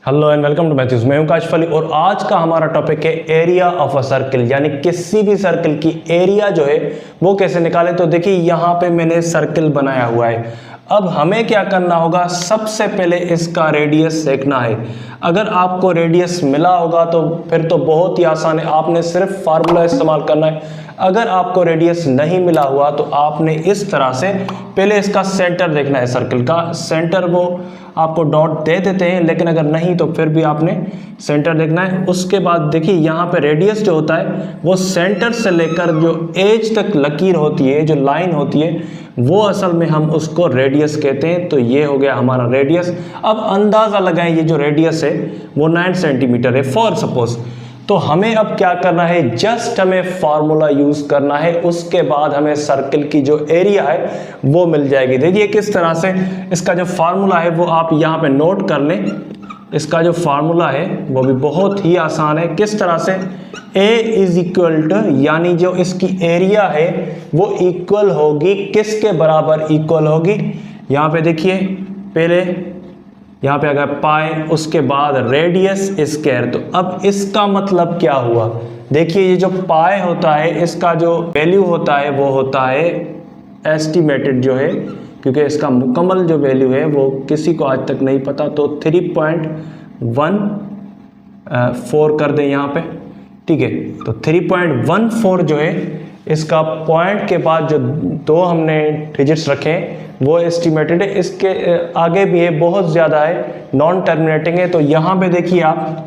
Hello and welcome to Mathews. मैं हूं काशिफ अली और आज का हमारा टॉपिक है एरिया ऑफ अ सर्कल, यानी किसी भी सर्कल की एरिया जो है वो कैसे निकालें। तो देखिए यहाँ पे मैंने सर्कल बनाया हुआ है। अब हमें क्या करना होगा, सबसे पहले इसका रेडियस देखना है। अगर आपको रेडियस मिला होगा तो फिर तो बहुत ही आसान है, आपने सिर्फ फार्मूला इस्तेमाल करना है। अगर आपको रेडियस नहीं मिला हुआ तो आपने इस तरह से पहले इसका सेंटर देखना है। सर्कल का सेंटर वो आपको डॉट दे देते हैं, लेकिन अगर नहीं तो फिर भी आपने सेंटर देखना है। उसके बाद देखिए यहाँ पे रेडियस जो होता है वो सेंटर से लेकर जो एज तक लकीर होती है, जो लाइन होती है, वो असल में हम उसको रेडियस कहते हैं। तो ये हो गया हमारा रेडियस। अब अंदाज़ा लगाएं, ये जो रेडियस है वो 9 सेंटीमीटर है फॉर सपोज। तो हमें अब क्या करना है, जस्ट हमें फार्मूला यूज करना है। उसके बाद हमें सर्कल की जो एरिया है वो मिल जाएगी। देखिए किस तरह से इसका जो फार्मूला है वो आप यहाँ पे नोट कर लें। इसका जो फार्मूला है वो भी बहुत ही आसान है। किस तरह से, A इज इक्वल टू, यानी जो इसकी एरिया है वो इक्वल होगी किसके बराबर इक्वल होगी। यहाँ पे देखिए पहले यहाँ पे अगर पाए, उसके बाद रेडियस स्क्वायर। तो अब इसका मतलब क्या हुआ, देखिए ये जो पाए होता है इसका जो वैल्यू होता है वो होता है एस्टिमेटेड जो है, क्योंकि इसका मुकम्मल जो वैल्यू है वो किसी को आज तक नहीं पता। तो 3.14 कर दें यहाँ पे, ठीक है। तो 3.14 जो है इसका पॉइंट के बाद जो दो हमने डिजिट्स रखे वो एस्टिमेटेड है। इसके आगे भी है, बहुत ज़्यादा है, नॉन टर्मिनेटिंग है। तो यहाँ पे देखिए आप,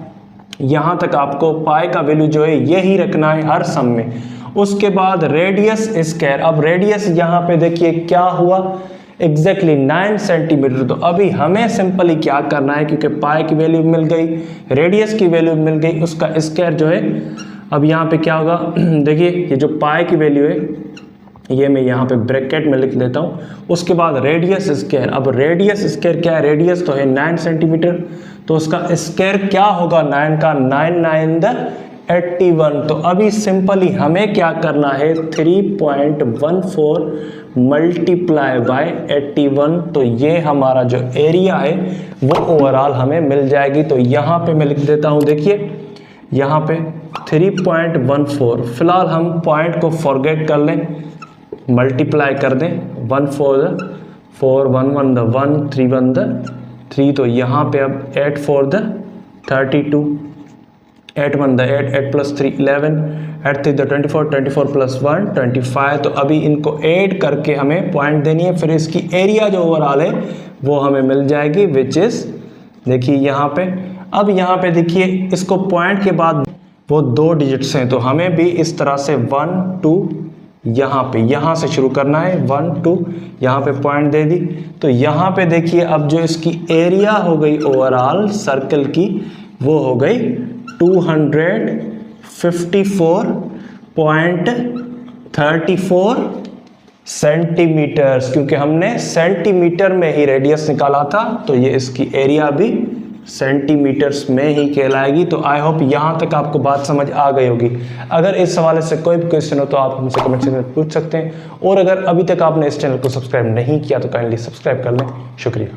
यहाँ तक आपको पाई का वैल्यू जो है यही रखना है हर सम में। उसके बाद रेडियस स्क्वायर। अब रेडियस यहाँ पे देखिए क्या हुआ, एग्जैक्टली 9 सेंटीमीटर। तो अभी हमें सिंपली क्या करना है, क्योंकि पाई की वैल्यू मिल गई, रेडियस की वैल्यू मिल गई, उसका स्क्वायर जो है, अब यहाँ पे क्या होगा देखिए ये जो पाई की वैल्यू है ये मैं यहाँ पे ब्रैकेट में लिख देता हूँ। उसके बाद रेडियस स्क्वायर। अब रेडियस स्क्वायर क्या है, रेडियस तो है 9 सेंटीमीटर, तो उसका स्क्वायर क्या होगा 9 का, 9 9 द 81। तो अभी सिंपली हमें क्या करना है, 3.14 मल्टीप्लाई बाय 81। तो ये हमारा जो एरिया है वो ओवरऑल हमें मिल जाएगी। तो यहाँ पे मैं लिख देता हूँ, देखिए यहाँ पे 3.14। फिलहाल हम पॉइंट को फॉरगेट कर लें, मल्टीप्लाई कर दें, 1 4 4 1 1 1 3 1 3। तो यहाँ पे अब 8 4 32, 8 1 8 8 प्लस 3 11, 8 3 24 24 प्लस 1 25। तो अभी इनको ऐड करके हमें पॉइंट देनी है, फिर इसकी एरिया जो ओवरऑल है वो हमें मिल जाएगी, विच इज देखिए यहाँ पे। अब यहाँ पे देखिए इसको पॉइंट के बाद वो दो डिजिट्स हैं, तो हमें भी इस तरह से 1 2 यहाँ पे, यहाँ से शुरू करना है, 1 2 यहाँ पे पॉइंट दे दी। तो यहाँ पे देखिए अब जो इसकी एरिया हो गई ओवरऑल सर्कल की वो हो गई 254.34 सेंटीमीटर्स, क्योंकि हमने सेंटीमीटर में ही रेडियस निकाला था। तो ये इसकी एरिया भी सेंटीमीटर्स में ही कहलाएगी। तो आई होप यहाँ तक आपको बात समझ आ गई होगी। अगर इस हवाले से कोई भी क्वेश्चन हो तो आप हमसे कमेंट सेक्शन में पूछ सकते हैं। और अगर अभी तक आपने इस चैनल को सब्सक्राइब नहीं किया तो काइंडली सब्सक्राइब कर लें। शुक्रिया।